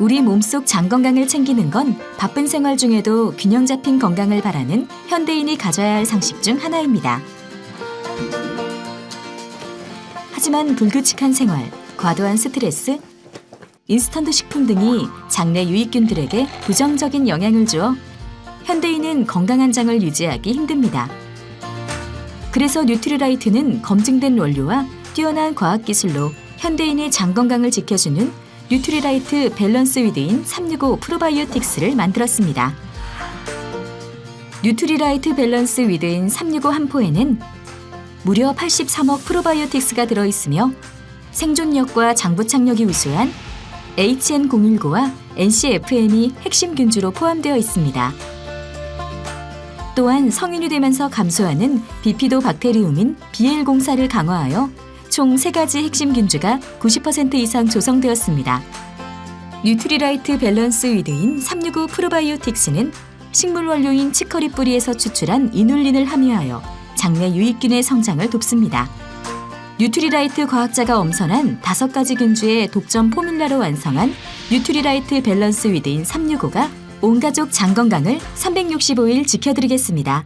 우리 몸속 장 건강을 챙기는 건 바쁜 생활 중에도 균형 잡힌 건강을 바라는 현대인이 가져야 할 상식 중 하나입니다. 하지만 불규칙한 생활, 과도한 스트레스, 인스턴트 식품 등이 장내 유익균들에게 부정적인 영향을 주어 현대인은 건강한 장을 유지하기 힘듭니다. 그래서 뉴트리라이트는 검증된 원료와 뛰어난 과학기술로 현대인의 장 건강을 지켜주는 뉴트리라이트 밸런스 위드인 365 프로바이오틱스를 만들었습니다. 뉴트리라이트 밸런스 위드인 365 한 포에는 무려 83억 프로바이오틱스가 들어있으며 생존력과 장부착력이 우수한 HN019와 NCFM이 핵심 균주로 포함되어 있습니다. 또한 성인이 되면서 감소하는 비피도 박테리움인 BL04를 강화하여 총 3가지 핵심 균주가 90% 이상 조성되었습니다. 뉴트리라이트 밸런스 위드인 365 프로바이오틱스는 식물 원료인 치커리 뿌리에서 추출한 이눌린을 함유하여 장내 유익균의 성장을 돕습니다. 뉴트리라이트 과학자가 엄선한 5가지 균주의 독점 포뮬라로 완성한 뉴트리라이트 밸런스 위드인 365가 온 가족 장 건강을 365일 지켜드리겠습니다.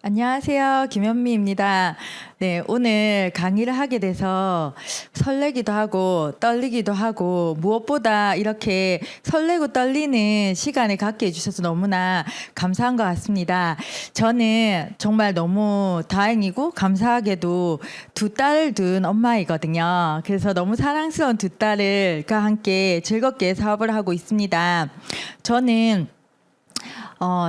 안녕하세요. 김현미입니다. 네, 오늘 강의를 하게 돼서 설레기도 하고 떨리기도 하고 무엇보다 이렇게 설레고 떨리는 시간을 갖게 해주셔서 너무나 감사한 것 같습니다. 저는 정말 너무 다행이고 감사하게도 2딸을 둔 엄마이거든요. 그래서 너무 사랑스러운 2딸과 함께 즐겁게 사업을 하고 있습니다. 저는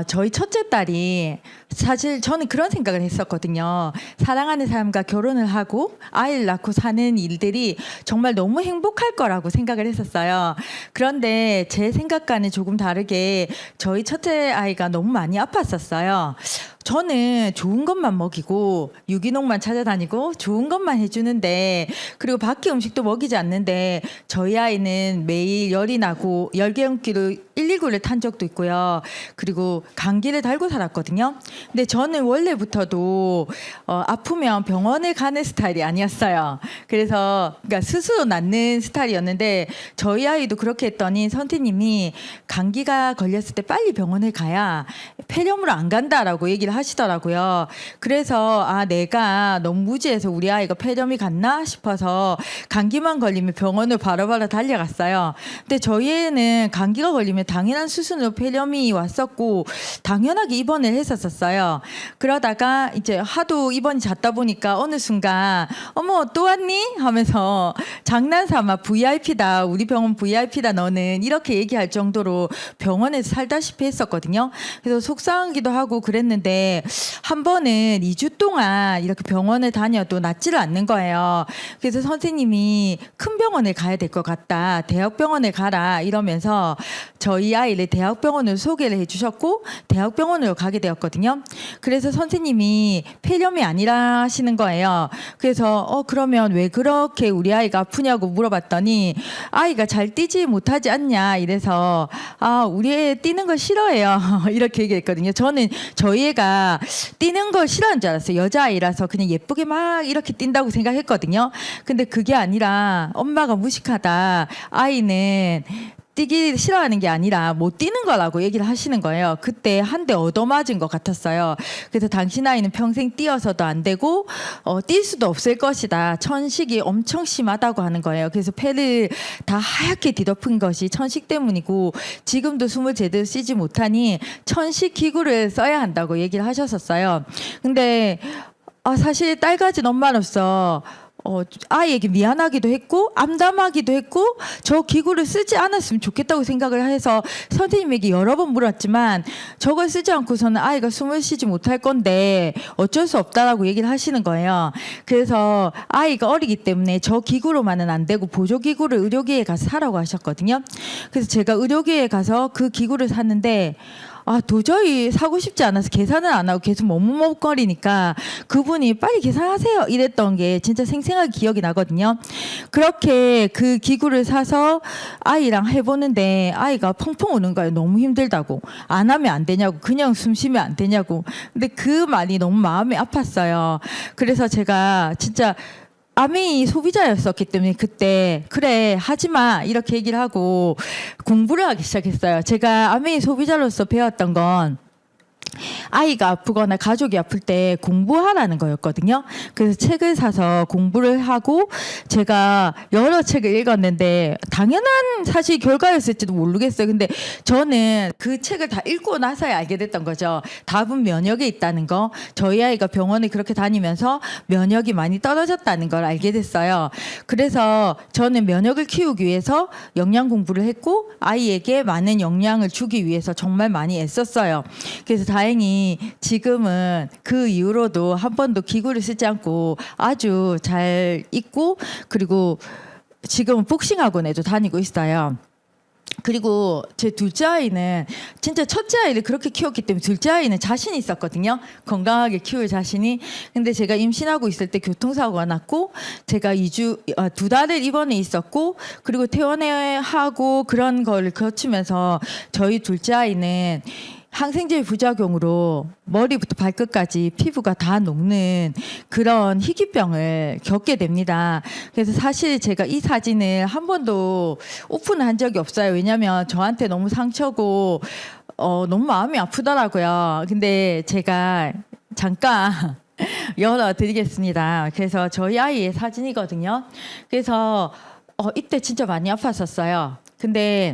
저희 첫째 딸이 사실 저는 그런 생각을 했었거든요. 사랑하는 사람과 결혼을 하고 아이를 낳고 사는 일들이 정말 너무 행복할 거라고 생각을 했었어요. 그런데 제 생각과는 조금 다르게 저희 첫째 아이가 너무 많이 아팠었어요. 저는 좋은 것만 먹이고 유기농만 찾아다니고 좋은 것만 해주는데 그리고 밖에 음식도 먹이지 않는데 저희 아이는 매일 열이 나고 열경기로 119를 탄 적도 있고요. 그리고 감기를 달고 살았거든요. 근데 저는 원래부터도 아프면 병원에 가는 스타일이 아니었어요. 그래서 그러니까 스스로 낫는 스타일이었는데 저희 아이도 그렇게 했더니 선생님이 감기가 걸렸을 때 빨리 병원에 가야 폐렴으로 안 간다라고 얘기를 하시더라고요. 그래서 내가 너무 무지해서 우리 아이가 폐렴이 갔나 싶어서 감기만 걸리면 병원을 바로바로 달려갔어요. 근데 저희 애는 감기가 걸리면 당연한 수순으로 폐렴이 왔었고 당연하게 입원을 했었어요. 그러다가 이제 하도 입원이 잦다 보니까 어느 순간 어머 또 왔니? 하면서 장난삼아 VIP다. 우리 병원 VIP다 너는. 이렇게 얘기할 정도로 병원에서 살다시피 했었거든요. 그래서 속상하기도 하고 그랬는데 근데 한 번은 2주 동안 이렇게 병원을 다녀도 낫지를 않는 거예요. 그래서 선생님이 큰 병원을 가야 될 것 같다. 대학병원을 가라 이러면서 저희 아이를 대학병원으로 소개를 해주셨고 대학병원으로 가게 되었거든요. 그래서 선생님이 폐렴이 아니라 하시는 거예요. 그래서 그러면 왜 그렇게 우리 아이가 아프냐고 물어봤더니 아이가 잘 뛰지 못하지 않냐 이래서 우리 애 뛰는 거 싫어해요. 이렇게 얘기했거든요. 저는 저희 애가 뛰는 걸 싫어하는 줄 알았어요. 여자아이라서 그냥 예쁘게 막 이렇게 뛴다고 생각했거든요. 근데 그게 아니라 엄마가 무식하다. 아이는 뛰기 싫어하는 게 아니라 못 뛰는 거라고 얘기를 하시는 거예요. 그때 한 대 얻어맞은 것 같았어요. 그래서 당신 아이는 평생 뛰어서도 안 되고 뛸 수도 없을 것이다. 천식이 엄청 심하다고 하는 거예요. 그래서 폐를 다 하얗게 뒤덮은 것이 천식 때문이고 지금도 숨을 제대로 쉬지 못하니 천식 기구를 써야 한다고 얘기를 하셨었어요. 근데 사실 딸 가진 엄마로서 아이에게 미안하기도 했고 암담하기도 했고 저 기구를 쓰지 않았으면 좋겠다고 생각을 해서 선생님에게 여러 번 물었지만 저걸 쓰지 않고서는 아이가 숨을 쉬지 못할 건데 어쩔 수 없다라고 얘기를 하시는 거예요. 그래서 아이가 어리기 때문에 저 기구로만은 안 되고 보조기구를 의료기에 가서 사라고 하셨거든요. 그래서 제가 의료기에 가서 그 기구를 샀는데 도저히 사고 싶지 않아서 계산을 안 하고 계속 머뭇머뭇거리니까 그분이 빨리 계산하세요 이랬던 게 진짜 생생하게 기억이 나거든요. 그렇게 그 기구를 사서 아이랑 해보는데 아이가 펑펑 우는 거예요. 너무 힘들다고. 안 하면 안 되냐고. 그냥 숨 쉬면 안 되냐고. 근데 그 말이 너무 마음이 아팠어요. 그래서 제가 진짜 아메이 소비자였었기 때문에 그때 그래 하지마 이렇게 얘기를 하고 공부를 하기 시작했어요. 제가 아메이 소비자로서 배웠던 건 아이가 아프거나 가족이 아플 때 공부하라는 거였거든요. 그래서 책을 사서 공부를 하고 제가 여러 책을 읽었는데 당연한 사실 결과였을지도 모르겠어요. 근데 저는 그 책을 다 읽고 나서야 알게 됐던 거죠. 답은 면역에 있다는 거. 저희 아이가 병원에 그렇게 다니면서 면역이 많이 떨어졌다는 걸 알게 됐어요. 그래서 저는 면역을 키우기 위해서 영양 공부를 했고 아이에게 많은 영양을 주기 위해서 정말 많이 애썼어요. 그래서 다행히 지금은 그 이후로도 한 번도 기구를 쓰지 않고 아주 잘 있고 그리고 지금은 복싱학원에도 다니고 있어요. 그리고 제 둘째 아이는 진짜 첫째 아이를 그렇게 키웠기 때문에 둘째 아이는 자신이 있었거든요. 건강하게 키울 자신이. 근데 제가 임신하고 있을 때 교통사고가 났고 제가 2달을 입원해 있었고 그리고 퇴원하고 그런 걸 거치면서 저희 둘째 아이는 항생제 부작용으로 머리부터 발끝까지 피부가 다 녹는 그런 희귀병을 겪게 됩니다. 그래서 사실 제가 이 사진을 한 번도 오픈을 한 적이 없어요. 왜냐하면 저한테 너무 상처고 너무 마음이 아프더라고요. 근데 제가 잠깐 열어드리겠습니다. 그래서 저희 아이의 사진이거든요. 그래서 이때 진짜 많이 아팠었어요. 근데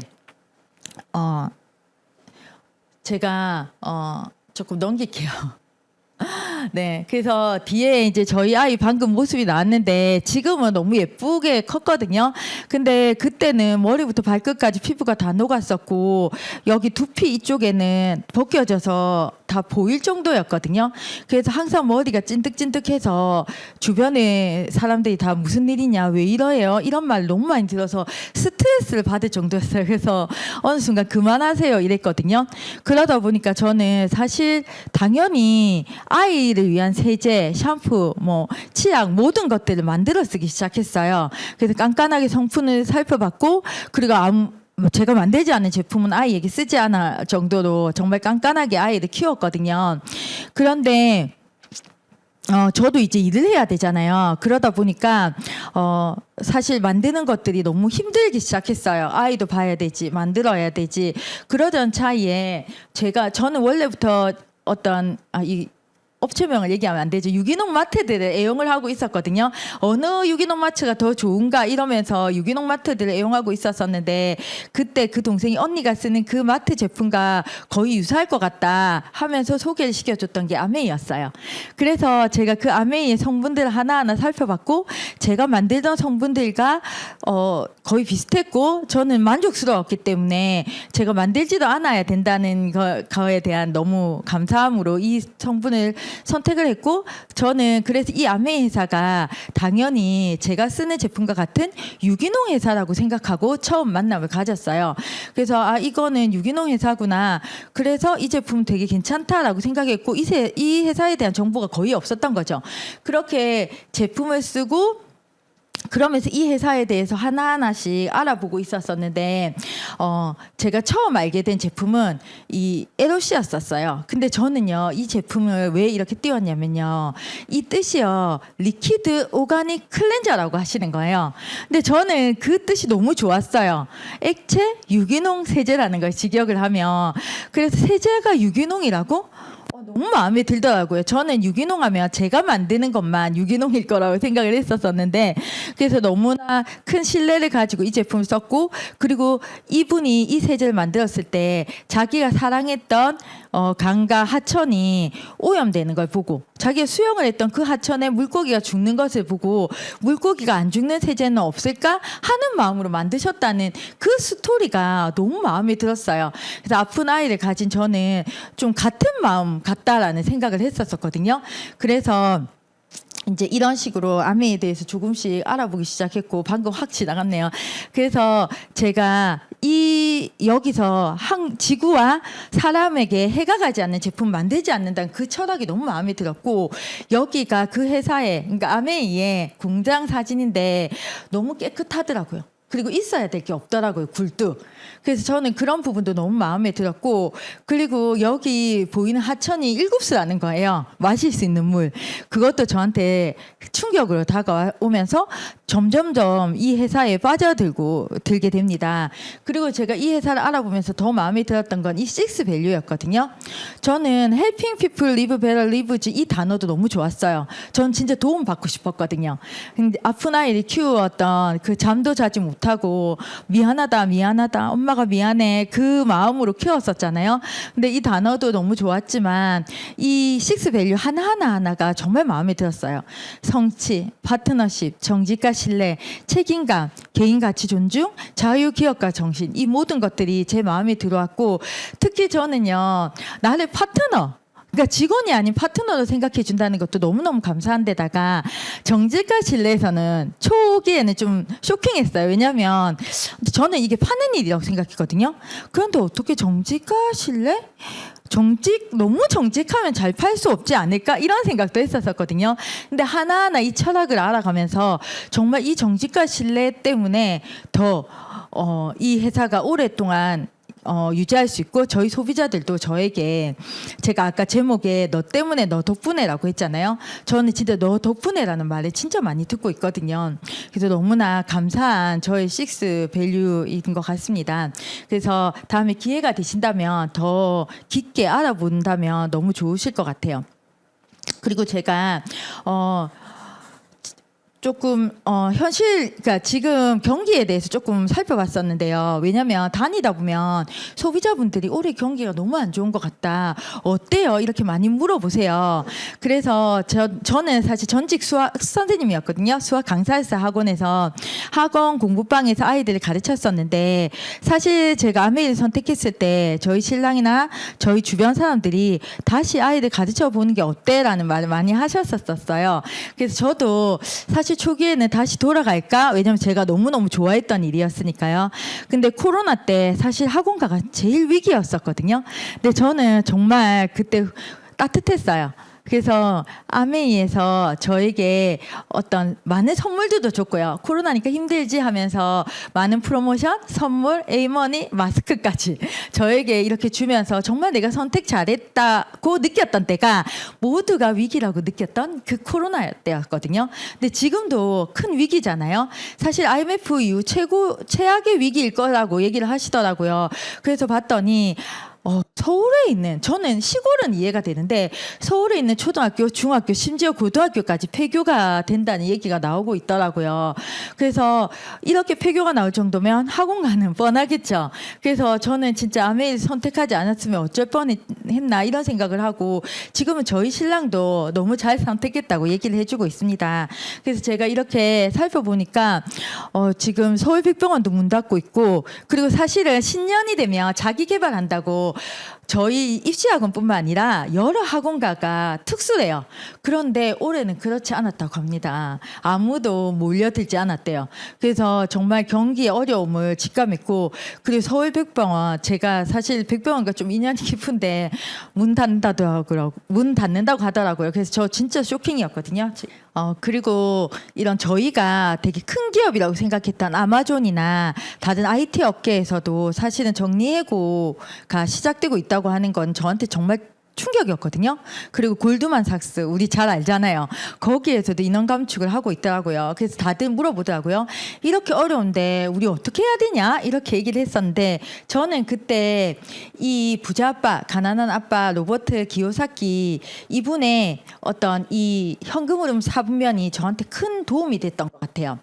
제가 조금 넘길게요. 네, 그래서 뒤에 이제 저희 아이 방금 모습이 나왔는데 지금은 너무 예쁘게 컸거든요. 근데 그때는 머리부터 발끝까지 피부가 다 녹았었고 여기 두피 이쪽에는 벗겨져서 다 보일 정도였거든요. 그래서 항상 머리가 찐득찐득해서 주변에 사람들이 다 무슨 일이냐, 왜 이러해요? 이런 말 너무 많이 들어서 스트레스를 받을 정도였어요. 그래서 어느 순간 그만하세요 이랬거든요. 그러다 보니까 저는 사실 당연히 아이를 위한 세제, 샴푸, 치약 모든 것들을 만들어 쓰기 시작했어요. 그래서 깐깐하게 성분을 살펴봤고 그리고 제가 만들지 않은 제품은 아이에게 쓰지 않을 정도로 정말 깐깐하게 아이를 키웠거든요. 그런데 저도 이제 일을 해야 되잖아요. 그러다 보니까 사실 만드는 것들이 너무 힘들기 시작했어요. 아이도 봐야 되지, 만들어야 되지. 그러던 차이에 저는 원래부터 업체명을 얘기하면 안 되죠. 유기농 마트들을 애용을 하고 있었거든요. 어느 유기농 마트가 더 좋은가 이러면서 유기농 마트들을 애용하고 있었었는데 그때 그 동생이 언니가 쓰는 그 마트 제품과 거의 유사할 것 같다 하면서 소개를 시켜줬던 게 아메이였어요. 그래서 제가 그 아메이의 성분들을 하나하나 살펴봤고 제가 만들던 성분들과 거의 비슷했고 저는 만족스러웠기 때문에 제가 만들지도 않아야 된다는 거에 대한 너무 감사함으로 이 성분을 선택을 했고 저는 그래서 이 아메이 회사가 당연히 제가 쓰는 제품과 같은 유기농 회사라고 생각하고 처음 만남을 가졌어요. 그래서 이거는 유기농 회사구나. 그래서 이 제품 되게 괜찮다라고 생각했고 이 회사에 대한 정보가 거의 없었던 거죠. 그렇게 제품을 쓰고 그러면서 이 회사에 대해서 하나하나씩 알아보고 있었었는데 제가 처음 알게 된 제품은 이 LOC였었어요. 근데 저는요 이 제품을 왜 이렇게 띄웠냐면요 이 뜻이요 리퀴드 오가닉 클렌저라고 하시는 거예요. 근데 저는 그 뜻이 너무 좋았어요. 액체 유기농 세제라는 걸 직역을 하면 그래서 세제가 유기농이라고? 너무 마음에 들더라고요. 저는 유기농 하면 제가 만드는 것만 유기농일 거라고 생각을 했었었는데 그래서 너무나 큰 신뢰를 가지고 이 제품을 썼고 그리고 이분이 이 세제를 만들었을 때 자기가 사랑했던 강과 하천이 오염되는 걸 보고 자기가 수영을 했던 그 하천에 물고기가 죽는 것을 보고 물고기가 안 죽는 세제는 없을까 하는 마음으로 만드셨다는 그 스토리가 너무 마음에 들었어요. 그래서 아픈 아이를 가진 저는 좀 같은 마음 같다라는 생각을 했었거든요. 그래서 이제 이런 식으로 아메에 대해서 조금씩 알아보기 시작했고 방금 확 지나갔네요. 그래서 제가 여기서 지구와 사람에게 해가 가지 않는 제품 만들지 않는다는 그 철학이 너무 마음에 들었고 여기가 그 회사의 그러니까 아메이의 공장 사진인데 너무 깨끗하더라고요. 그리고 있어야 될 게 없더라고요. 굴뚝. 그래서 저는 그런 부분도 너무 마음에 들었고 그리고 여기 보이는 하천이 일급수라는 거예요. 마실 수 있는 물. 그것도 저한테 충격으로 다가오면서 점점점 이 회사에 빠져들게 됩니다. 그리고 제가 이 회사를 알아보면서 더 마음에 들었던 건 이 식스 밸류였거든요. 저는 helping people live better lives 이 단어도 너무 좋았어요. 전 진짜 도움 받고 싶었거든요. 근데 아픈 아이를 키우었던 그 잠도 자지 못하고 미안하다 엄마가 미안해 그 마음으로 키웠었잖아요. 근데 이 단어도 너무 좋았지만 이 식스 밸류 하나가 정말 마음에 들었어요. 성취, 파트너십, 정직과 신뢰, 책임감, 개인 가치 존중, 자유 기업가 정신 이 모든 것들이 제 마음에 들어왔고 특히 저는요 나를 파트너 그러니까 직원이 아닌 파트너로 생각해 준다는 것도 너무너무 감사한 데다가 정직과 신뢰에서는 초기에는 좀 쇼킹했어요. 왜냐하면 저는 이게 파는 일이라고 생각했거든요. 그런데 어떻게 정직과 신뢰? 너무 정직하면 잘 팔 수 없지 않을까 이런 생각도 했었거든요. 근데 하나하나 이 철학을 알아가면서 정말 이 정직과 신뢰 때문에 더 이 회사가 오랫동안 유지할 수 있고 저희 소비자들도 저에게 제가 아까 제목에 너 때문에 너 덕분에라고 했잖아요. 저는 진짜 너 덕분에라는 말을 진짜 많이 듣고 있거든요. 그래서 너무나 감사한 저의 식스 밸류인 것 같습니다. 그래서 다음에 기회가 되신다면 더 깊게 알아본다면 너무 좋으실 것 같아요. 그리고 제가 조금 그러니까 지금 경기에 대해서 조금 살펴봤었는데요. 왜냐하면 다니다 보면 소비자분들이 올해 경기가 너무 안 좋은 것 같다. 어때요? 이렇게 많이 물어보세요. 그래서 저는 사실 전직 수학 선생님이었거든요. 수학 강사였어요. 학원에서 학원 공부방에서 아이들을 가르쳤었는데 사실 제가 아메이를 선택했을 때 저희 신랑이나 저희 주변 사람들이 다시 아이들 가르쳐 보는 게 어때라는 말을 많이 하셨었어요. 그래서 저도 사실 초기에는 다시 돌아갈까? 왜냐면 제가 너무너무 좋아했던 일이었으니까요. 근데 코로나 때 사실 학원가가 제일 위기였었거든요. 근데 저는 정말 그때 따뜻했어요. 그래서 아메이에서 저에게 어떤 많은 선물들도 줬고요. 코로나니까 힘들지 하면서 많은 프로모션, 선물, 에이머니, 마스크까지 저에게 이렇게 주면서 정말 내가 선택 잘했다고 느꼈던 때가 모두가 위기라고 느꼈던 그 코로나 때였거든요. 근데 지금도 큰 위기잖아요. 사실 IMF 이후 최악의 위기일 거라고 얘기를 하시더라고요. 그래서 봤더니 서울에 있는, 저는 시골은 이해가 되는데 서울에 있는 초등학교, 중학교, 심지어 고등학교까지 폐교가 된다는 얘기가 나오고 있더라고요. 그래서 이렇게 폐교가 나올 정도면 학원가는 뻔하겠죠. 그래서 저는 진짜 아메이를 선택하지 않았으면 어쩔 뻔했나 이런 생각을 하고, 지금은 저희 신랑도 너무 잘 선택했다고 얘기를 해주고 있습니다. 그래서 제가 이렇게 살펴보니까 지금 서울백병원도 문 닫고 있고, 그리고 사실은 신년이 되면 자기 개발한다고 저희 입시학원뿐만 아니라 여러 학원가가 특수래요. 그런데 올해는 그렇지 않았다고 합니다. 아무도 몰려들지 않았대요. 그래서 정말 경기의 어려움을 직감했고, 그리고 서울백병원, 제가 사실 백병원과 좀 인연이 깊은데 문 닫는다고 하더라고요. 그래서 저 진짜 쇼킹이었거든요. 그리고 이런 저희가 되게 큰 기업이라고 생각했던 아마존이나 다른 IT 업계에서도 사실은 정리해고가 시작되고 있다고 하는 건 저한테 정말 충격이었거든요. 그리고 골드만삭스, 우리 잘 알잖아요. 거기에서도 인원 감축을 하고 있더라고요. 그래서 다들 물어보더라고요. 이렇게 어려운데 우리 어떻게 해야 되냐? 이렇게 얘기를 했었는데, 저는 그때 이 부자 아빠, 가난한 아빠 로버트 기요사키 이분의 어떤 이 현금 흐름 4분면이 저한테 큰 도움이 됐던 것 같아요.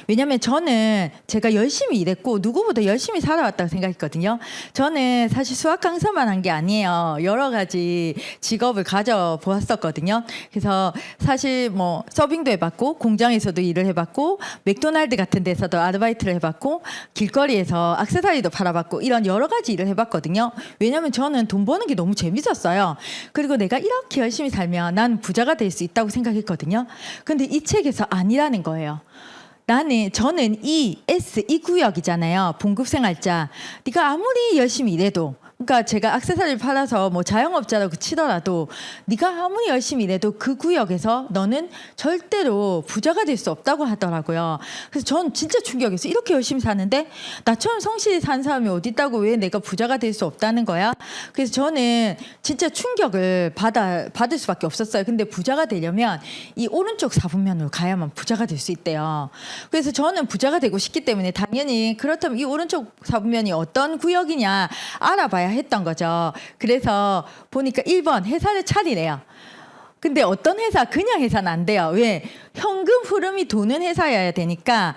왜냐하면 저는 제가 열심히 일했고 누구보다 열심히 살아왔다고 생각했거든요. 저는 사실 수학 강사만 한 게 아니에요. 여러 가지 직업을 가져보았었거든요. 그래서 사실 뭐 서빙도 해봤고, 공장에서도 일을 해봤고, 맥도날드 같은 데서도 아르바이트를 해봤고, 길거리에서 액세서리도 팔아봤고, 이런 여러 가지 일을 해봤거든요. 왜냐하면 저는 돈 버는 게 너무 재밌었어요. 그리고 내가 이렇게 열심히 살면 난 부자가 될 수 있다고 생각했거든요. 근데 이 책에서 아니라는 거예요. 저는 이 구역이잖아요. 봉급생활자. 네가 아무리 열심히 일해도, 그러니까 제가 액세서리를 팔아서 뭐 자영업자라고 치더라도 네가 아무리 열심히 일해도 그 구역에서 너는 절대로 부자가 될 수 없다고 하더라고요. 그래서 전 진짜 충격이었어요. 이렇게 열심히 사는데 나처럼 성실히 사는 사람이 어디 있다고, 왜 내가 부자가 될 수 없다는 거야? 그래서 저는 진짜 충격을 받을 수밖에 없었어요. 근데 부자가 되려면 이 오른쪽 4분면으로 가야만 부자가 될 수 있대요. 그래서 저는 부자가 되고 싶기 때문에 당연히 그렇다면 이 오른쪽 4분면이 어떤 구역이냐 알아봐야 했던 거죠. 그래서 보니까 1번 회사를 차리래요. 근데 어떤 회사, 그냥 회사는 안 돼요. 왜? 현금 흐름이 도는 회사여야 되니까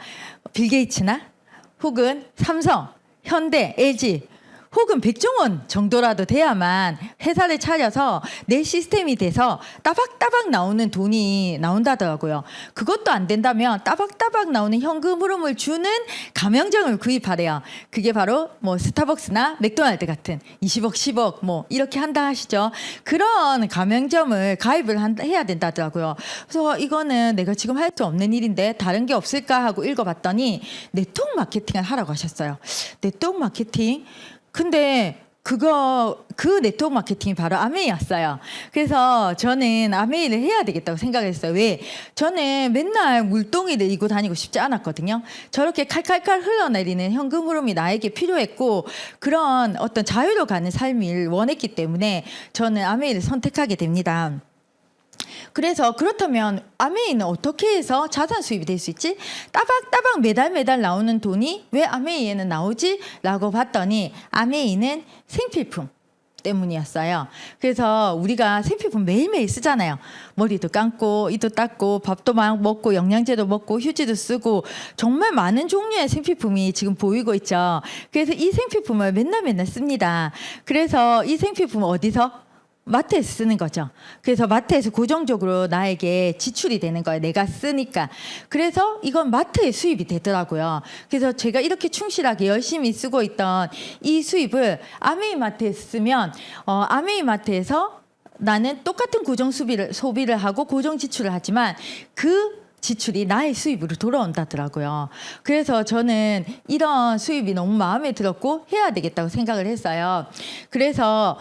빌 게이츠나 혹은 삼성, 현대, LG 혹은 백종원 정도라도 돼야만 회사를 차려서 내 시스템이 돼서 따박따박 나오는 돈이 나온다더라고요. 그것도 안 된다면 따박따박 나오는 현금 흐름을 주는 가맹점을 구입하래요. 그게 바로 뭐 스타벅스나 맥도날드 같은 20억, 10억 뭐 이렇게 한다 하시죠. 그런 가맹점을 가입을 해야 된다더라고요. 그래서 이거는 내가 지금 할 수 없는 일인데 다른 게 없을까 하고 읽어봤더니 네트워크 마케팅을 하라고 하셨어요. 네트워크 마케팅? 근데 그 네트워크 마케팅이 바로 아메이였어요. 그래서 저는 아메이를 해야 되겠다고 생각했어요. 왜? 저는 맨날 물동이를 이고 다니고 싶지 않았거든요. 저렇게 칼칼칼 흘러내리는 현금 흐름이 나에게 필요했고, 그런 어떤 자유로 가는 삶을 원했기 때문에 저는 아메이를 선택하게 됩니다. 그래서 그렇다면 아메이는 어떻게 해서 자산 수입이 될 수 있지? 따박따박 매달 나오는 돈이 왜 아메이에는 나오지? 라고 봤더니 아메이는 생필품 때문이었어요. 그래서 우리가 생필품 매일매일 쓰잖아요. 머리도 감고, 이도 닦고, 밥도 막 먹고, 영양제도 먹고, 휴지도 쓰고, 정말 많은 종류의 생필품이 지금 보이고 있죠. 그래서 이 생필품을 맨날 씁니다. 그래서 이 생필품은 어디서? 마트에서 쓰는 거죠. 그래서 마트에서 고정적으로 나에게 지출이 되는 거예요. 내가 쓰니까. 그래서 이건 마트의 수입이 되더라고요. 그래서 제가 이렇게 충실하게 열심히 쓰고 있던 이 수입을 아메이 마트에서 쓰면 아메이 마트에서 나는 똑같은 고정 소비를 하고 고정 지출을 하지만 그 지출이 나의 수입으로 돌아온다더라고요. 그래서 저는 이런 수입이 너무 마음에 들었고 해야 되겠다고 생각을 했어요. 그래서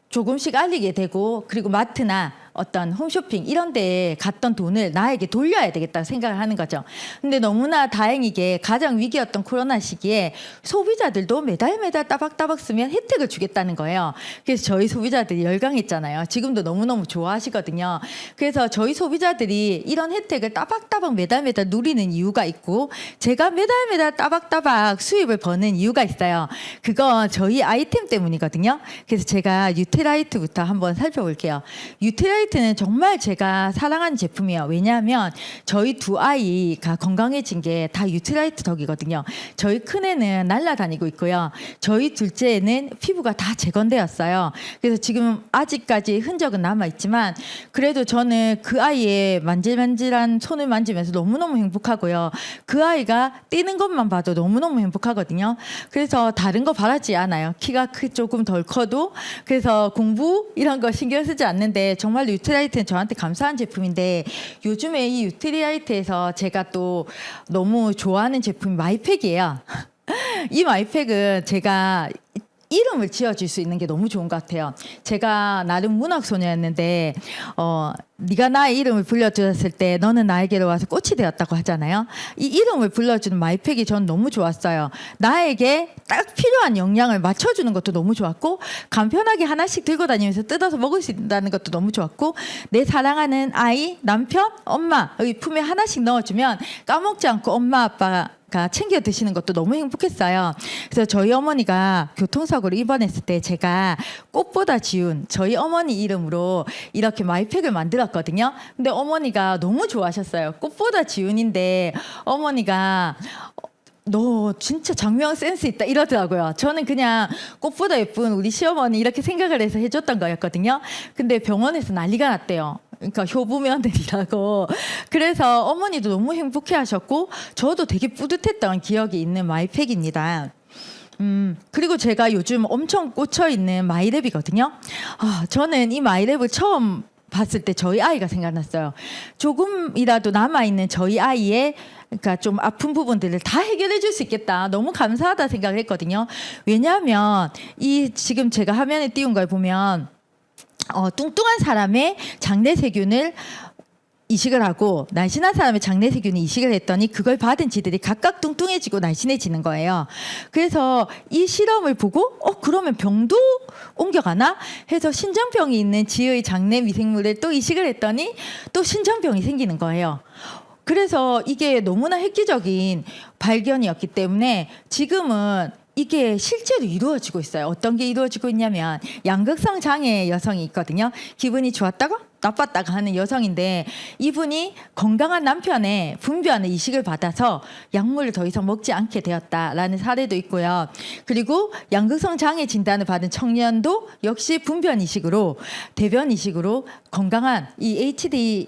조금씩 알리게 되고, 그리고 마트나 어떤 홈쇼핑 이런 데 갔던 돈을 나에게 돌려야 되겠다 생각을 하는 거죠. 근데 너무나 다행이게 가장 위기였던 코로나 시기에 소비자들도 매달 따박따박 쓰면 혜택을 주겠다는 거예요. 그래서 저희 소비자들이 열광했잖아요. 지금도 너무너무 좋아하시거든요. 그래서 저희 소비자들이 이런 혜택을 따박따박 매달 누리는 이유가 있고 제가 매달 따박따박 수입을 버는 이유가 있어요. 그건 저희 아이템 때문이거든요. 그래서 제가 뉴트라이트부터 한번 살펴볼게요. 뉴트라이트는 정말 제가 사랑하는 제품이에요. 왜냐하면 저희 두 아이가 건강해진 게 다 뉴트라이트 덕이거든요. 저희 큰애는 날아다니고 있고요. 저희 둘째는 피부가 다 재건되었어요. 그래서 지금 아직까지 흔적은 남아있지만 그래도 저는 그 아이의 만질만질한 손을 만지면서 너무너무 행복하고요. 그 아이가 뛰는 것만 봐도 너무너무 행복하거든요. 그래서 다른 거 바라지 않아요. 키가 조금 덜 커도. 그래서 공부 이런 거 신경 쓰지 않는데 정말 뉴트라이트는 저한테 감사한 제품인데 요즘에 이 뉴트라이트에서 제가 또 너무 좋아하는 제품이 마이팩이에요. 이 마이팩은 제가 이름을 지어줄 수 있는 게 너무 좋은 것 같아요. 제가 나름 문학소녀였는데 네가 나의 이름을 불러주었을 때 너는 나에게로 와서 꽃이 되었다고 하잖아요. 이 이름을 불러주는 마이팩이 전 너무 좋았어요. 나에게 딱 필요한 영양을 맞춰주는 것도 너무 좋았고 간편하게 하나씩 들고 다니면서 뜯어서 먹을 수 있다는 것도 너무 좋았고 내 사랑하는 아이, 남편, 엄마의 품에 하나씩 넣어주면 까먹지 않고 엄마, 아빠가 챙겨 드시는 것도 너무 행복했어요. 그래서 저희 어머니가 교통사고로 입원했을 때 제가 꽃보다 지운 저희 어머니 이름으로 이렇게 마이팩을 만들었거든요. 근데 어머니가 너무 좋아하셨어요. 꽃보다 지운인데 어머니가 너 진짜 장명 센스 있다 이러더라고요. 저는 그냥 꽃보다 예쁜 우리 시어머니 이렇게 생각을 해서 해줬던 거였거든요. 근데 병원에서 난리가 났대요. 그러니까 효부면들이라고. 그래서 어머니도 너무 행복해하셨고 저도 되게 뿌듯했던 기억이 있는 마이팩입니다. 그리고 제가 요즘 엄청 꽂혀 있는 마이랩이거든요. 저는 이 마이랩을 처음 봤을 때 저희 아이가 생각났어요. 조금이라도 남아있는 저희 아이의 그러니까 좀 아픈 부분들을 다 해결해 줄 수 있겠다. 너무 감사하다 생각을 했거든요. 왜냐하면 이 지금 제가 화면에 띄운 걸 보면 뚱뚱한 사람의 장내 세균을 이식을 하고 날씬한 사람의 장내 세균이 이식을 했더니 그걸 받은 지들이 각각 뚱뚱해지고 날씬해지는 거예요. 그래서 이 실험을 보고 그러면 병도 옮겨가나 해서 신장병이 있는 지의 장내 미생물을 또 이식을 했더니 또 신장병이 생기는 거예요. 그래서 이게 너무나 획기적인 발견이었기 때문에 지금은 이게 실제로 이루어지고 있어요. 어떤 게 이루어지고 있냐면 양극성 장애 여성이 있거든요. 기분이 좋았다가 나빴다가 하는 여성인데 이분이 건강한 남편의 분변의 이식을 받아서 약물을 더 이상 먹지 않게 되었다라는 사례도 있고요. 그리고 양극성 장애 진단을 받은 청년도 역시 분변 이식으로 대변 이식으로 건강한 이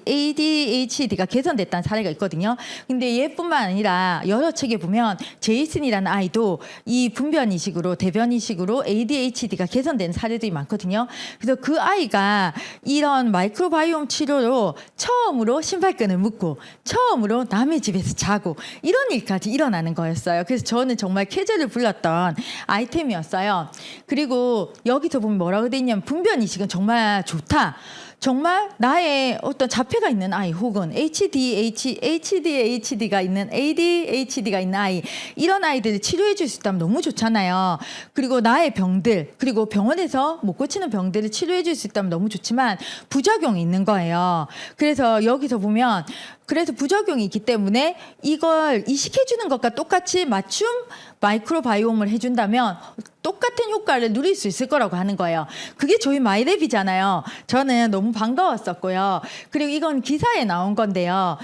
ADHD가 개선됐다는 사례가 있거든요. 근데 얘뿐만 아니라 여러 책에 보면 제이슨이라는 아이도 이 분변 이식으로 대변 이식으로 ADHD가 개선된 사례들이 많거든요. 그래서 그 아이가 이런 마이크로바이옴 치료로 처음으로 신발끈을 묶고 처음으로 남의 집에서 자고 이런 일까지 일어나는 거였어요. 그래서 저는 정말 쾌재를 불렀던 아이템이었어요. 그리고 여기서 보면 뭐라고 돼 있냐면 분변 이식은 정말 좋다. 정말 나의 어떤 자폐가 있는 아이 혹은 ADHD가 있는 ADHD가 있는 아이 이런 아이들을 치료해 줄 수 있다면 너무 좋잖아요. 그리고 나의 병들 그리고 병원에서 못 고치는 병들을 치료해 줄 수 있다면 너무 좋지만 부작용이 있는 거예요. 그래서 여기서 보면 그래서 부작용이 있기 때문에 이걸 이식해 주는 것과 똑같이 맞춤 마이크로바이옴을 해준다면 똑같은 효과를 누릴 수 있을 거라고 하는 거예요. 그게 저희 마이랩이잖아요. 저는 너무 반가웠었고요. 그리고 이건 기사에 나온 건데요.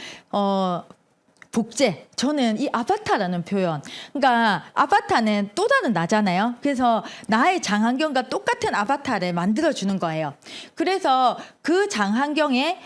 복제. 저는 이 아바타라는 표현. 그러니까 아바타는 또 다른 나잖아요. 그래서 나의 장환경과 똑같은 아바타를 만들어주는 거예요. 그래서 그 장환경에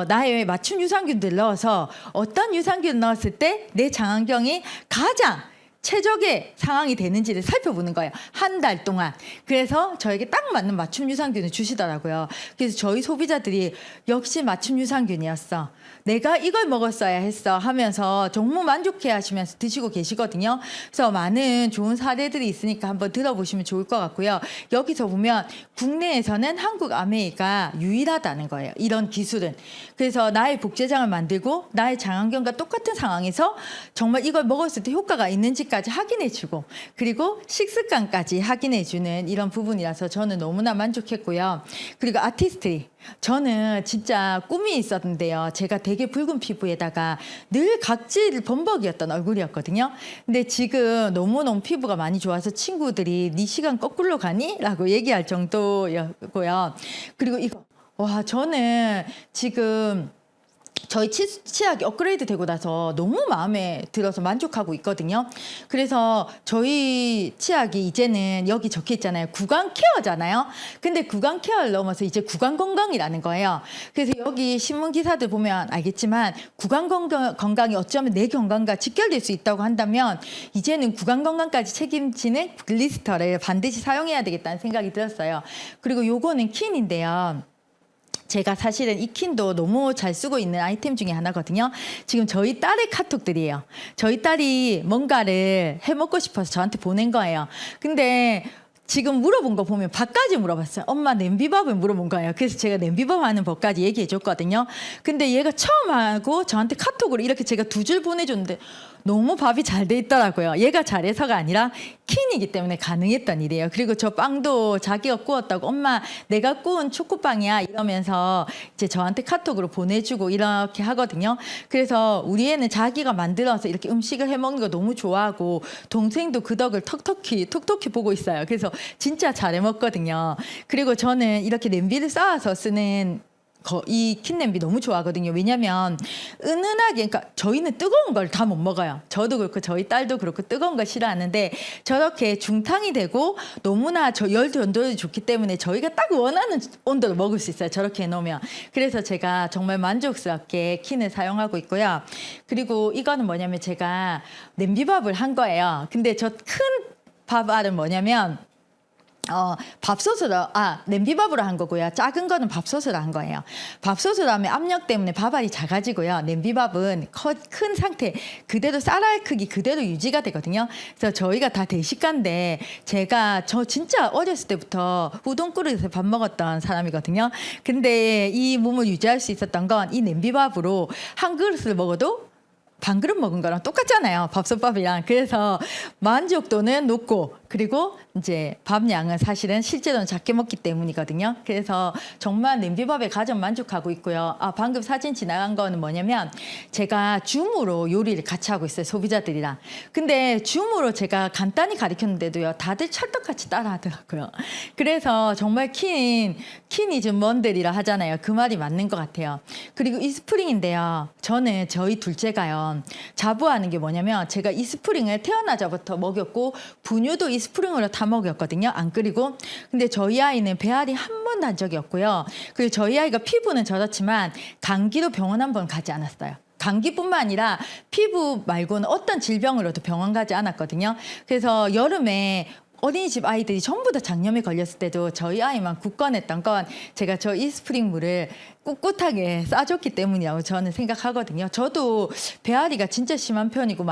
나의 맞춤 유산균들 넣어서 어떤 유산균 넣었을 때 내 장환경이 가장 최적의 상황이 되는지를 살펴보는 거예요. 한 달 동안. 그래서 저에게 딱 맞는 맞춤 유산균을 주시더라고요. 그래서 저희 소비자들이 역시 맞춤 유산균이었어. 내가 이걸 먹었어야 했어 하면서 정말 만족해 하시면서 드시고 계시거든요. 그래서 많은 좋은 사례들이 있으니까 한번 들어보시면 좋을 것 같고요. 여기서 보면 국내에서는 한국 아메이가 유일하다는 거예요. 이런 기술은. 그래서 나의 복제장을 만들고 나의 장환경과 똑같은 상황에서 정말 이걸 먹었을 때 효과가 있는지까지 확인해주고 그리고 식습관까지 확인해주는 이런 부분이라서 저는 너무나 만족했고요. 그리고 아티스트리. 저는 진짜 꿈이 있었는데요. 제가 되게 붉은 피부에다가 늘 각질 범벅이었던 얼굴이었거든요. 근데 지금 너무너무 피부가 많이 좋아서 친구들이 네 시간 거꾸로 가니? 라고 얘기할 정도였고요. 그리고 이거 와 저는 지금 저희 치약이 업그레이드 되고 나서 너무 마음에 들어서 만족하고 있거든요. 그래서 저희 치약이 이제는 여기 적혀 있잖아요. 구강 케어잖아요. 근데 구강 케어를 넘어서 이제 구강 건강이라는 거예요. 그래서 여기 신문 기사들 보면 알겠지만 구강 건강이 어쩌면 내 건강과 직결될 수 있다고 한다면 이제는 구강 건강까지 책임지는 글리스터를 반드시 사용해야 되겠다는 생각이 들었어요. 그리고 요거는 킨인데요. 제가 사실은 이 킨도 너무 잘 쓰고 있는 아이템 중에 하나거든요. 지금 저희 딸의 카톡들이에요. 저희 딸이 뭔가를 해먹고 싶어서 저한테 보낸 거예요. 근데 지금 물어본 거 보면 밥까지 물어봤어요. 엄마 냄비밥을 물어본 거예요. 그래서 제가 냄비밥 하는 법까지 얘기해 줬거든요. 근데 얘가 처음 하고 저한테 카톡으로 이렇게 제가 2줄 보내줬는데 너무 밥이 잘 돼 있더라고요. 얘가 잘해서가 아니라 킨이기 때문에 가능했던 일이에요. 그리고 저 빵도 자기가 구웠다고 엄마 내가 구운 초코빵이야 이러면서 이제 저한테 카톡으로 보내주고 이렇게 하거든요. 그래서 우리 애는 자기가 만들어서 이렇게 음식을 해먹는 거 너무 좋아하고 동생도 그 덕을 톡톡히 보고 있어요. 그래서 진짜 잘 해먹거든요. 그리고 저는 이렇게 냄비를 쌓아서 쓰는 이 킨냄비 너무 좋아하거든요. 왜냐면 은은하게 그러니까 저희는 뜨거운 걸 다 못 먹어요. 저도 그렇고 저희 딸도 그렇고 뜨거운 걸 싫어하는데 저렇게 중탕이 되고 너무나 열 전도율이 좋기 때문에 저희가 딱 원하는 온도로 먹을 수 있어요. 저렇게 해놓으면. 그래서 제가 정말 만족스럽게 킨을 사용하고 있고요. 그리고 이거는 뭐냐면 제가 냄비밥을 한 거예요. 근데 저 큰 밥알은 뭐냐면 밥솥으로, 냄비밥으로 한 거고요. 작은 거는 밥솥으로 한 거예요. 밥솥으로 하면 압력 때문에 밥알이 작아지고요. 냄비밥은 큰 상태 그대로 쌀알 크기 그대로 유지가 되거든요. 그래서 저희가 다 대식가인데 저 진짜 어렸을 때부터 우동 끓여서 밥 먹었던 사람이거든요. 근데 이 몸을 유지할 수 있었던 건 이 냄비밥으로 한 그릇을 먹어도 반 그릇 먹은 거랑 똑같잖아요. 밥솥밥이랑. 그래서 만족도는 높고 그리고 이제 밥 양은 사실은 실제로는 작게 먹기 때문이거든요. 그래서 정말 냄비밥에 가장 만족하고 있고요. 방금 사진 지나간 거는 뭐냐면 제가 줌으로 요리를 같이 하고 있어요. 소비자들이랑. 근데 줌으로 제가 간단히 가르쳤는데도요. 다들 찰떡같이 따라 하더라고요. 그래서 정말 킨이 좀 먼데리라 하잖아요. 그 말이 맞는 것 같아요. 그리고 이 스프링인데요. 저는 저희 둘째가요. 자부하는 게 뭐냐면 제가 이 스프링을 태어나자부터 먹였고 분유도 이 스프링으로 다 먹였거든요. 안 끓이고. 근데 저희 아이는 배앓이 한 번도 한 적이 없고요. 그리고 저희 아이가 피부는 저렇지만 감기도 병원 한 번 가지 않았어요. 감기뿐만 아니라 피부 말고는 어떤 질병으로도 병원 가지 않았거든요. 그래서 여름에 어린이집 아이들이 전부 다 장염에 걸렸을 때도 저희 아이만 굳건했던 건 제가 저 이스프링 물을 꿋꿋하게 싸줬기 때문이라고 저는 생각하거든요. 저도 배앓이가 진짜 심한 편이고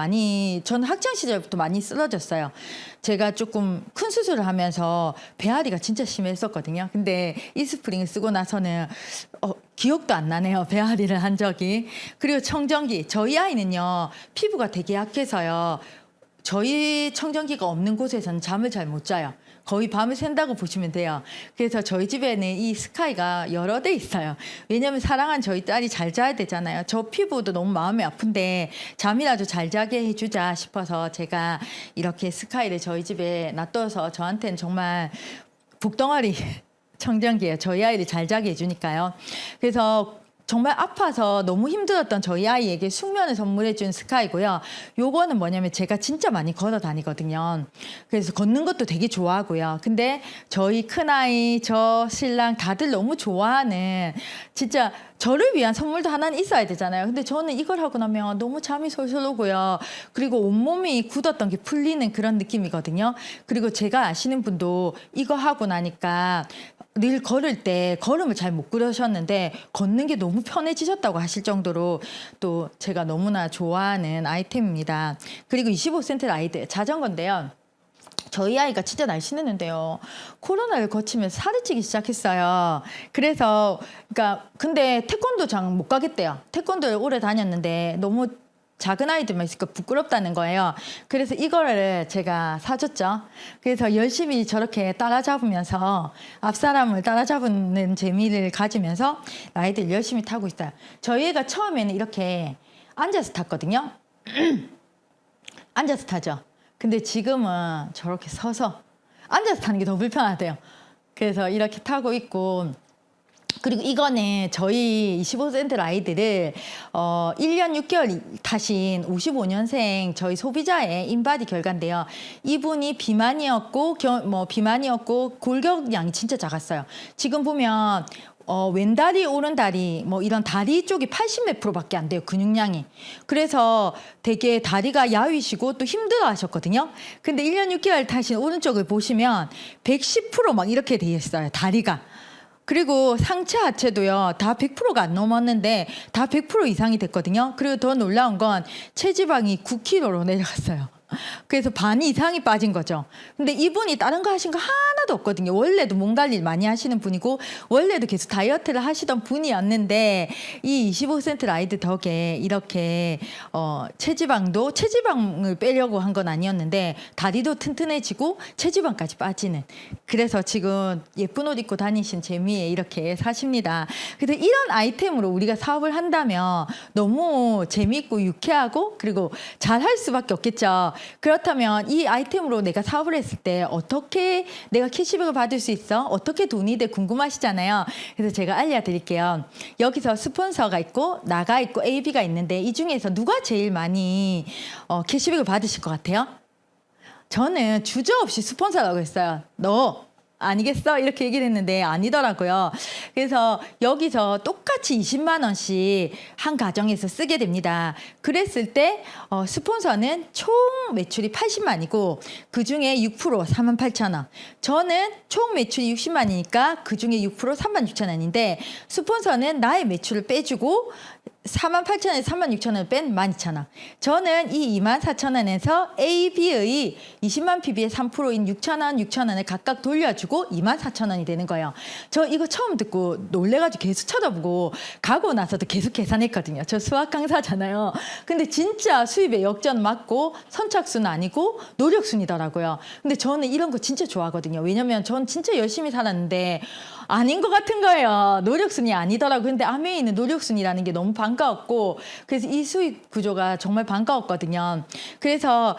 저는 학창 시절부터 많이 쓰러졌어요. 제가 조금 큰 수술을 하면서 배앓이가 진짜 심했었거든요. 근데 이스프링을 쓰고 나서는 기억도 안 나네요. 배앓이를 한 적이. 그리고 청정기. 저희 아이는요. 피부가 되게 약해서요. 저희 청정기가 없는 곳에서는 잠을 잘 못 자요. 거의 밤을 샌다고 보시면 돼요. 그래서 저희 집에는 이 스카이가 여러 대 있어요. 왜냐하면 사랑한 저희 딸이 잘 자야 되잖아요. 저 피부도 너무 마음이 아픈데 잠이라도 잘 자게 해주자 싶어서 제가 이렇게 스카이를 저희 집에 놔둬서 저한테는 정말 북덩어리 청정기예요. 저희 아이를 잘 자게 해주니까요. 그래서 정말 아파서 너무 힘들었던 저희 아이에게 숙면을 선물해준 스카이고요. 요거는 뭐냐면 제가 진짜 많이 걸어 다니거든요. 그래서 걷는 것도 되게 좋아하고요. 근데 저희 큰아이, 저 신랑 다들 너무 좋아하는 진짜 저를 위한 선물도 하나는 있어야 되잖아요. 근데 저는 이걸 하고 나면 너무 잠이 솔솔 오고요. 그리고 온몸이 굳었던 게 풀리는 그런 느낌이거든요. 그리고 제가 아시는 분도 이거 하고 나니까 늘 걸을 때 걸음을 잘 못 그러셨는데 걷는 게 너무 편해지셨다고 하실 정도로 또 제가 너무나 좋아하는 아이템입니다. 그리고 25센트 라이드 자전거인데요. 저희 아이가 진짜 날씬했는데요. 코로나를 거치면서 살이 찌기 시작했어요. 그래서 그러니까 근데 태권도장 못 가겠대요. 태권도를 오래 다녔는데 너무 작은 아이들만 있으니까 부끄럽다는 거예요. 그래서 이거를 제가 사줬죠. 그래서 열심히 저렇게 따라잡으면서 앞사람을 따라잡는 재미를 가지면서 라이드를 열심히 타고 있어요. 저희 애가 처음에는 이렇게 앉아서 탔거든요. 앉아서 타죠. 근데 지금은 저렇게 서서 앉아서 타는 게 더 불편하대요. 그래서 이렇게 타고 있고 그리고 이거는 저희 25센트 라이드를 1년 6개월 타신 55년생 저희 소비자의 인바디 결과인데요. 이분이 비만이었고 비만이었고 골격량이 진짜 작았어요. 지금 보면 왼다리, 오른다리, 뭐 이런 다리 쪽이 80 몇 프로밖에 안 돼요, 근육량이. 그래서 되게 다리가 야위시고 또 힘들어 하셨거든요. 근데 1년 6개월 타신 오른쪽을 보시면 110%막 이렇게 돼 있어요, 다리가. 그리고 상체 하체도요, 다 100%가 안 넘었는데 다 100% 이상이 됐거든요. 그리고 더 놀라운 건 체지방이 9kg로 내려갔어요. 그래서 반 이상이 빠진 거죠. 근데 이분이 다른 거 하신 거 하나도 없거든요. 원래도 몸 관리를 많이 하시는 분이고 원래도 계속 다이어트를 하시던 분이었는데 이 25센트 라이드 덕에 이렇게 체지방을 빼려고 한 건 아니었는데 다리도 튼튼해지고 체지방까지 빠지는, 그래서 지금 예쁜 옷 입고 다니신 재미에 이렇게 사십니다. 그래서 이런 아이템으로 우리가 사업을 한다면 너무 재미있고 유쾌하고 그리고 잘할 수밖에 없겠죠. 그렇다면 이 아이템으로 내가 사업을 했을 때 어떻게 내가 캐시백을 받을 수 있어? 어떻게 돈이 돼? 궁금하시잖아요. 그래서 제가 알려드릴게요. 여기서 스폰서가 있고 나가 있고 AB가 있는데 이 중에서 누가 제일 많이 캐시백을 받으실 것 같아요? 저는 주저없이 스폰서라고 했어요. 너 아니겠어? 이렇게 얘기를 했는데 아니더라고요. 그래서 여기서 똑같이 20만 원씩 한 가정에서 쓰게 됩니다. 그랬을 때 스폰서는 총 매출이 80만이고 그중에 6% 48,000원. 저는 총 매출이 60만이니까 그중에 6% 36,000원인데 스폰서는 나의 매출을 빼주고 48,000원에서 36,000원을 뺀 12,000원. 저는 이 24,000원에서 AB의 20만 PB의 3%인 6,000원, 6,000원을 각각 돌려주고 24,000원이 되는 거예요. 저 이거 처음 듣고 놀래가지고 계속 쳐다보고 가고 나서도 계속 계산했거든요. 저 수학 강사잖아요. 근데 진짜 수입의 역전 맞고 선착순 아니고 노력순이더라고요. 근데 저는 이런 거 진짜 좋아하거든요. 왜냐면 전 진짜 열심히 살았는데 아닌 것 같은 거예요. 노력순이 아니더라고요. 근데 아메이는 노력순이라는 게 너무 반가웠고 그래서 이 수익 구조가 정말 반가웠거든요. 그래서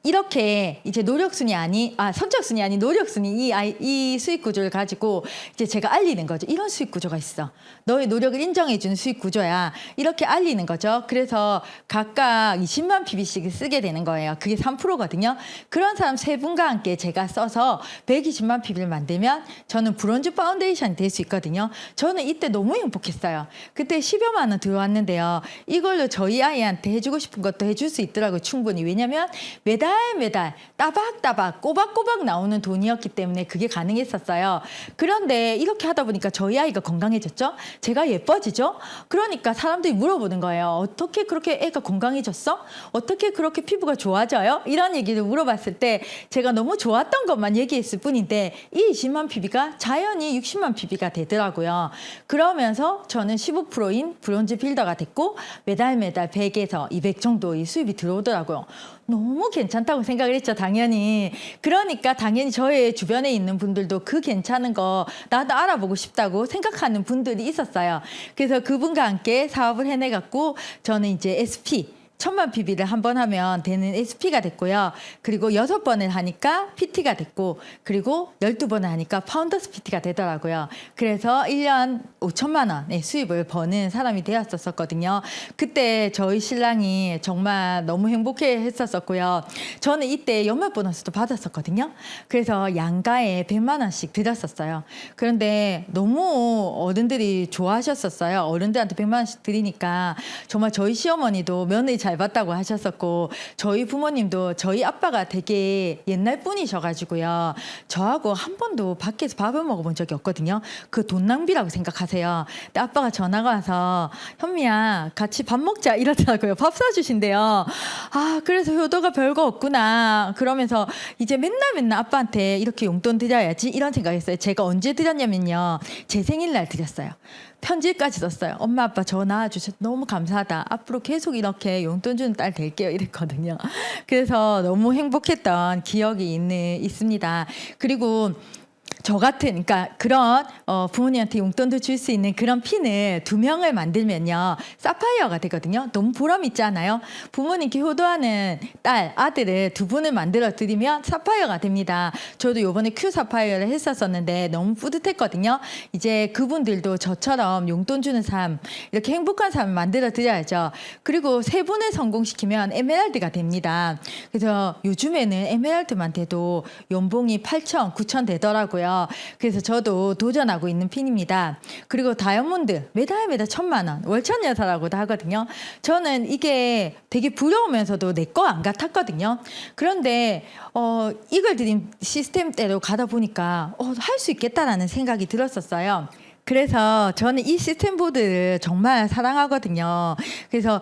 이렇게 이제 선착순이 아닌 노력순이 이 수익 구조를 가지고 이제 제가 알리는 거죠. 이런 수익 구조가 있어. 너의 노력을 인정해주는 수익 구조야. 이렇게 알리는 거죠. 그래서 각각 20만 PB씩 쓰게 되는 거예요. 그게 3%거든요. 그런 사람 세 분과 함께 제가 써서 120만 PB를 만들면 저는 브론즈 파운데이션이 될 수 있거든요. 저는 이때 너무 행복했어요. 그때 10여만 원 들어왔는데요. 이걸로 저희 아이한테 해주고 싶은 것도 해줄 수 있더라고요. 충분히. 왜냐면 매달 따박따박 꼬박꼬박 나오는 돈이었기 때문에 그게 가능했었어요. 그런데 이렇게 하다 보니까 저희 아이가 건강해졌죠? 제가 예뻐지죠? 그러니까 사람들이 물어보는 거예요. 어떻게 그렇게 애가 건강해졌어? 어떻게 그렇게 피부가 좋아져요? 이런 얘기를 물어봤을 때 제가 너무 좋았던 것만 얘기했을 뿐인데 이 20만 PB가 자연히 60만 PB가 되더라고요. 그러면서 저는 15%인 브론즈 빌더가 됐고 매달 100에서 200 정도의 수입이 들어오더라고요. 너무 괜찮다고 생각을 했죠, 당연히. 그러니까 당연히 저의 주변에 있는 분들도 그 괜찮은 거 나도 알아보고 싶다고 생각하는 분들이 있었어요. 그래서 그분과 함께 사업을 해내갖고 저는 이제 SP 천만 PB를 한 번 하면 되는 SP가 됐고요. 그리고 6번을 하니까 PT가 됐고, 그리고 12번을 하니까 파운더스 PT가 되더라고요. 그래서 1년 5천만 원의 수입을 버는 사람이 되었었거든요. 그때 저희 신랑이 정말 너무 행복해 했었었고요. 저는 이때 연말 보너스도 받았었거든요. 그래서 양가에 100만 원씩 드렸었어요. 그런데 너무 어른들이 좋아하셨었어요. 어른들한테 100만 원씩 드리니까 정말 저희 시어머니도 며느리 잘 봤다고 하셨었고, 저희 부모님도 저희 아빠가 되게 옛날 분이셔가지고요. 저하고 한 번도 밖에서 밥을 먹어본 적이 없거든요. 그 돈 낭비라고 생각하세요. 근데 아빠가 전화가 와서 현미야 같이 밥 먹자 이러더라고요. 밥 사주신대요. 아, 그래서 효도가 별거 없구나. 그러면서 이제 맨날 아빠한테 이렇게 용돈 드려야지 이런 생각했어요. 제가 언제 드렸냐면요. 제 생일날 드렸어요. 편지까지 썼어요. 엄마 아빠 저 낳아주셔서 너무 감사하다. 앞으로 계속 이렇게 용돈 주는 딸 될게요. 이랬거든요. 그래서 너무 행복했던 기억이 있습니다. 그리고 저 같은, 그러니까 그런 부모님한테 용돈도 줄 수 있는 그런 핀을 2명을 만들면요 사파이어가 되거든요. 너무 보람 있지 않아요? 부모님께 효도하는 딸, 아들을 2분을 만들어 드리면 사파이어가 됩니다. 저도 요번에 큐 사파이어를 했었었는데 너무 뿌듯했거든요. 이제 그분들도 저처럼 용돈 주는 삶, 이렇게 행복한 삶을 만들어 드려야죠. 그리고 3분을 성공시키면 에메랄드가 됩니다. 그래서 요즘에는 에메랄드만 돼도 연봉이 8천, 9천 되더라고요. 그래서 저도 도전하고 있는 핀입니다. 그리고 다이아몬드 매달 1,000만 원 월천 여사라고도 하거든요. 저는 이게 되게 부러우면서도 내 거 안 같았거든요. 그런데 이걸 드린 시스템대로 가다 보니까 할 수 있겠다라는 생각이 들었었어요. 그래서 저는 이 시스템 보드를 정말 사랑하거든요. 그래서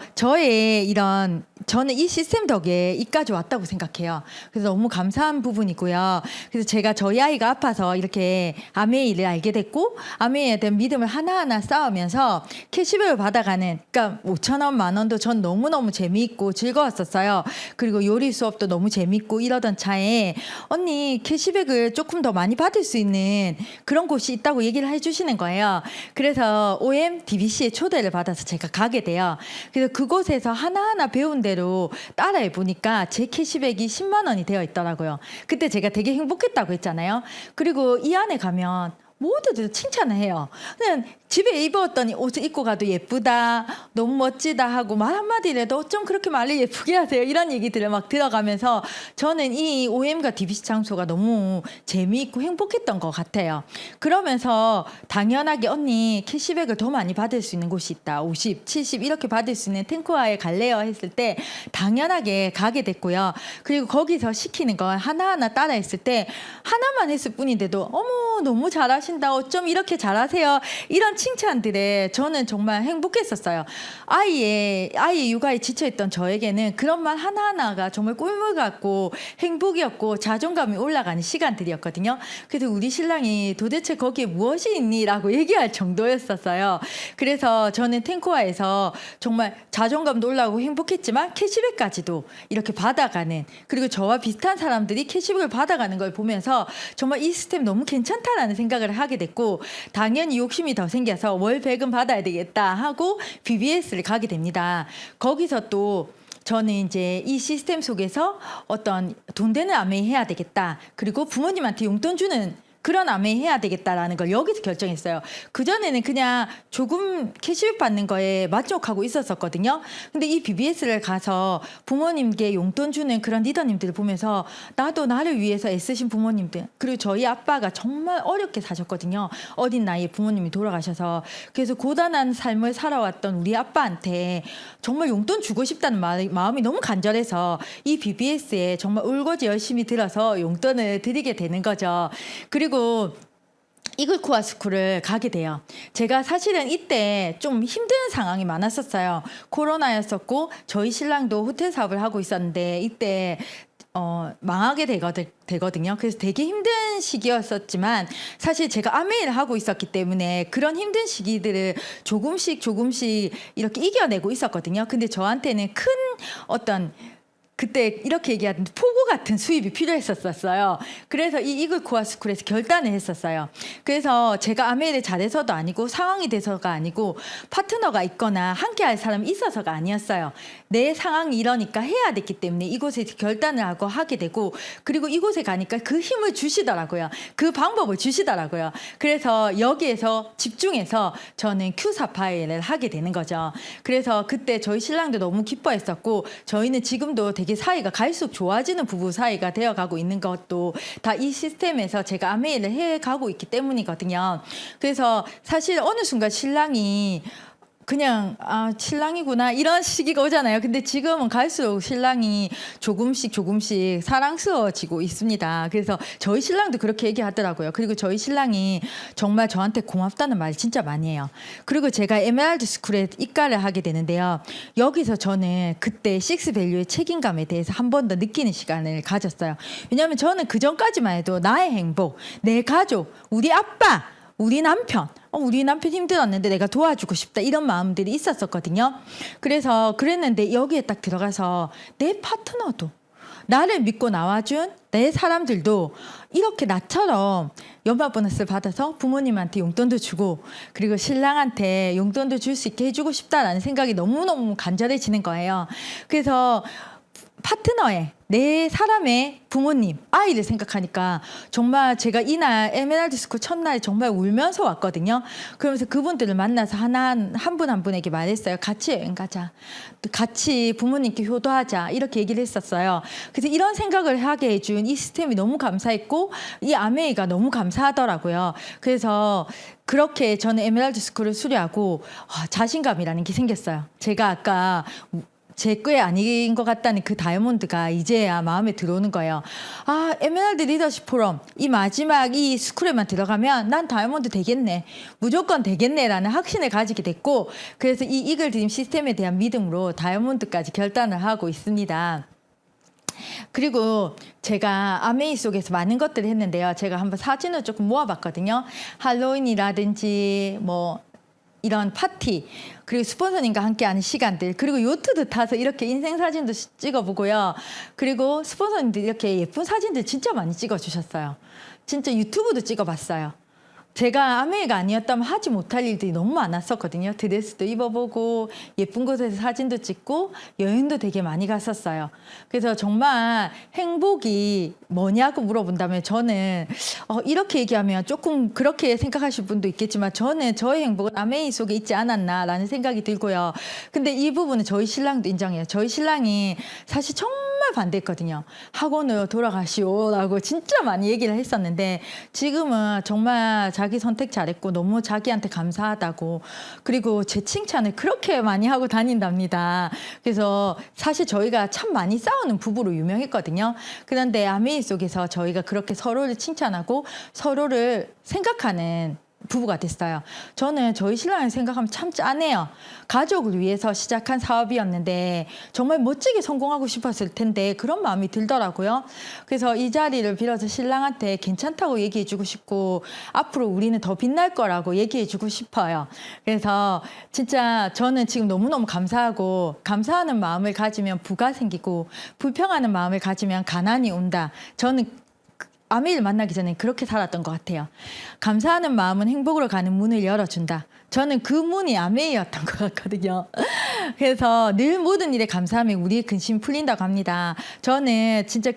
저는 이 시스템 덕에 이까지 왔다고 생각해요. 그래서 너무 감사한 부분이고요. 그래서 제가 저희 아이가 아파서 이렇게 아메이를 알게 됐고, 아메이에 대한 믿음을 하나하나 쌓으면서 캐시백을 받아가는, 그러니까 5천 원, 만 원도 전 너무너무 재미있고 즐거웠었어요. 그리고 요리 수업도 너무 재밌고 이러던 차에 언니 캐시백을 조금 더 많이 받을 수 있는 그런 곳이 있다고 얘기를 해주시는 거예요. 그래서 OM DBC에 초대를 받아서 제가 가게 돼요. 그래서 그곳에서 하나하나 배운 대로 따라해 보니까 제 캐시백이 10만 원이 되어 있더라고요. 그때 제가 되게 행복했다고 했잖아요. 그리고 이 안에 가면 모두들 칭찬을 해요. 그냥 집에 입었더니 옷을 입고 가도 예쁘다, 너무 멋지다 하고 말 한마디라도 어쩜 그렇게 말을 예쁘게 하세요, 이런 얘기들을 막 들어가면서 저는 이 OM과 DBC 장소가 너무 재미있고 행복했던 것 같아요. 그러면서 당연하게 언니 캐시백을 더 많이 받을 수 있는 곳이 있다, 50, 70 이렇게 받을 수 있는 탱코아에 갈래요 했을 때 당연하게 가게 됐고요. 그리고 거기서 시키는 걸 하나하나 따라 했을 때 하나만 했을 뿐인데도 어머 너무 잘하신다, 어쩜 이렇게 잘하세요, 이런 칭찬들에 저는 정말 행복했었어요. 아이의 육아에 지쳐있던 저에게는 그런 말 하나하나가 정말 꿀물 같고 행복이었고 자존감이 올라가는 시간들이었거든요. 그래서 우리 신랑이 도대체 거기에 무엇이 있니? 라고 얘기할 정도였었어요. 그래서 저는 탱코아에서 정말 자존감도 올라가고 행복했지만 캐시백까지도 이렇게 받아가는, 그리고 저와 비슷한 사람들이 캐시백을 받아가는 걸 보면서 정말 이 시스템 너무 괜찮다라는 생각을 하게 됐고, 당연히 욕심이 더 생겨서 월 100은 받아야 되겠다 하고 BBS를 가게 됩니다. 거기서 또 저는 이제 이 시스템 속에서 어떤 돈 되는 아메이 해야 되겠다, 그리고 부모님한테 용돈 주는 그런 아메이 해야 되겠다라는 걸 여기서 결정했어요. 그전에는 그냥 조금 캐시백 받는 거에 만족하고 있었거든요. 근데 이 BBS를 가서 부모님께 용돈 주는 그런 리더님들을 보면서 나도 나를 위해서 애쓰신 부모님들, 그리고 저희 아빠가 정말 어렵게 사셨거든요. 어린 나이에 부모님이 돌아가셔서. 그래서 고단한 삶을 살아왔던 우리 아빠한테 정말 용돈 주고 싶다는 마음이 너무 간절해서 이 BBS에 정말 울고지 열심히 들어서 용돈을 드리게 되는 거죠. 그리고 이글코아 스쿨을 가게 돼요. 제가 사실은 이때 좀 힘든 상황이 많았었어요. 코로나였었고 저희 신랑도 호텔 사업을 하고 있었는데 이때 망하게 되거든요. 그래서 되게 힘든 시기였었지만 사실 제가 아메이를 하고 있었기 때문에 그런 힘든 시기들을 조금씩 이렇게 이겨내고 있었거든요. 근데 저한테는 큰 어떤 그때 이렇게 얘기하던데 폭우 같은 수입이 필요했었어요. 그래서 이 이글코아 스쿨에서 결단을 했었어요. 그래서 제가 아메이를 잘해서도 아니고 상황이 돼서가 아니고 파트너가 있거나 함께할 사람이 있어서가 아니었어요. 내 상황이 이러니까 해야 됐기 때문에 이곳에 결단을 하고 하게 되고 그리고 이곳에 가니까 그 힘을 주시더라고요. 그 방법을 주시더라고요. 그래서 여기에서 집중해서 저는 Q4 파일을 하게 되는 거죠. 그래서 그때 저희 신랑도 너무 기뻐했었고 저희는 지금도 되게 사이가 갈수록 좋아지는 부부 사이가 되어가고 있는 것도 다 이 시스템에서 제가 아메이를 해가고 있기 때문이거든요. 그래서 사실 어느 순간 신랑이 그냥 신랑이구나 이런 시기가 오잖아요. 근데 지금은 갈수록 신랑이 조금씩 사랑스러워지고 있습니다. 그래서 저희 신랑도 그렇게 얘기하더라고요. 그리고 저희 신랑이 정말 저한테 고맙다는 말 진짜 많이 해요. 그리고 제가 에메랄드 스쿨에 입가를 하게 되는데요. 여기서 저는 그때 식스밸류의 책임감에 대해서 한 번 더 느끼는 시간을 가졌어요. 왜냐하면 저는 그 전까지만 해도 나의 행복, 내 가족, 우리 아빠, 우리 남편 힘들었는데 내가 도와주고 싶다 이런 마음들이 있었었거든요. 그래서 그랬는데 여기에 딱 들어가서 내 파트너도 나를 믿고 나와준 내 사람들도 이렇게 나처럼 연말 보너스를 받아서 부모님한테 용돈도 주고 그리고 신랑한테 용돈도 줄 수 있게 해주고 싶다라는 생각이 너무너무 간절해지는 거예요. 그래서 파트너의 내 사람의 부모님, 아이를 생각하니까 정말 제가 이날 에메랄드 스쿨 첫날에 정말 울면서 왔거든요. 그러면서 그분들을 만나서 한 분 한 분에게 말했어요. 같이 여행 가자. 같이 부모님께 효도하자. 이렇게 얘기를 했었어요. 그래서 이런 생각을 하게 해준 이 시스템이 너무 감사했고 이 아메이가 너무 감사하더라고요. 그래서 그렇게 저는 에메랄드 스쿨을 수료하고 자신감이라는 게 생겼어요. 제가 아까 제 꽤 아닌 것 같다는 그 다이아몬드가 이제야 마음에 들어오는 거예요. 에메랄드 리더십 포럼 이 마지막 이 스쿨에만 들어가면 난 다이아몬드 되겠네. 무조건 되겠네라는 확신을 가지게 됐고 그래서 이 이글 드림 시스템에 대한 믿음으로 다이아몬드까지 결단을 하고 있습니다. 그리고 제가 아메이 속에서 많은 것들을 했는데요. 제가 한번 사진을 조금 모아봤거든요. 할로윈이라든지 뭐 이런 파티 그리고 스폰서님과 함께하는 시간들 그리고 요트도 타서 이렇게 인생 사진도 찍어보고요. 그리고 스폰서님들 이렇게 예쁜 사진들 진짜 많이 찍어주셨어요. 진짜 유튜브도 찍어봤어요. 제가 아메이가 아니었다면 하지 못할 일들이 너무 많았었거든요. 드레스도 입어보고 예쁜 곳에서 사진도 찍고 여행도 되게 많이 갔었어요. 그래서 정말 행복이 뭐냐고 물어본다면 저는 이렇게 얘기하면 조금 그렇게 생각하실 분도 있겠지만 저는 저의 행복은 아메이 속에 있지 않았나라는 생각이 들고요. 근데 이 부분은 저희 신랑도 인정해요. 저희 신랑이 사실 정말 반대했거든요. 학원으로 돌아가시오라고 진짜 많이 얘기를 했었는데 지금은 정말 자기 선택 잘했고 너무 자기한테 감사하다고 그리고 제 칭찬을 그렇게 많이 하고 다닌답니다. 그래서 사실 저희가 참 많이 싸우는 부부로 유명했거든요. 그런데 아메이 속에서 저희가 그렇게 서로를 칭찬하고 서로를 생각하는 부부가 됐어요. 저는 저희 신랑을 생각하면 참 짠해요. 가족을 위해서 시작한 사업이었는데 정말 멋지게 성공하고 싶었을 텐데 그런 마음이 들더라고요. 그래서 이 자리를 빌어서 신랑한테 괜찮다고 얘기해주고 싶고 앞으로 우리는 더 빛날 거라고 얘기해주고 싶어요. 그래서 진짜 저는 지금 너무너무 감사하고 감사하는 마음을 가지면 부가 생기고 불평하는 마음을 가지면 가난이 온다. 저는 아메이를 만나기 전에 그렇게 살았던 것 같아요. 감사하는 마음은 행복으로 가는 문을 열어준다. 저는 그 문이 아메이였던 것 같거든요. 그래서 늘 모든 일에 감사하면 우리의 근심이 풀린다고 합니다. 저는 진짜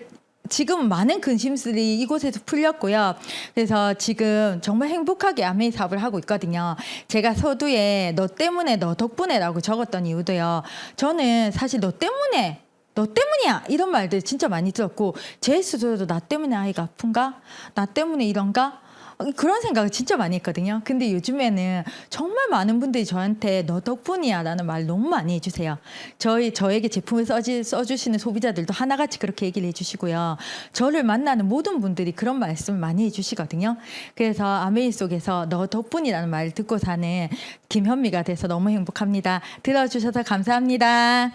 지금 많은 근심들이 이곳에서 풀렸고요. 그래서 지금 정말 행복하게 아메이 사업을 하고 있거든요. 제가 서두에 너 때문에 너 덕분에라고 적었던 이유도요. 저는 사실 너 때문이야 이런 말들 진짜 많이 들었고 제 스스로도 나 때문에 아이가 아픈가? 나 때문에 이런가? 그런 생각을 진짜 많이 했거든요. 근데 요즘에는 정말 많은 분들이 저한테 너 덕분이야 라는 말 너무 많이 해주세요. 저에게 제품을 써주시는 소비자들도 하나같이 그렇게 얘기를 해주시고요. 저를 만나는 모든 분들이 그런 말씀을 많이 해주시거든요. 그래서 아메이 속에서 너 덕분이라는 말을 듣고 사는 김현미가 돼서 너무 행복합니다. 들어주셔서 감사합니다.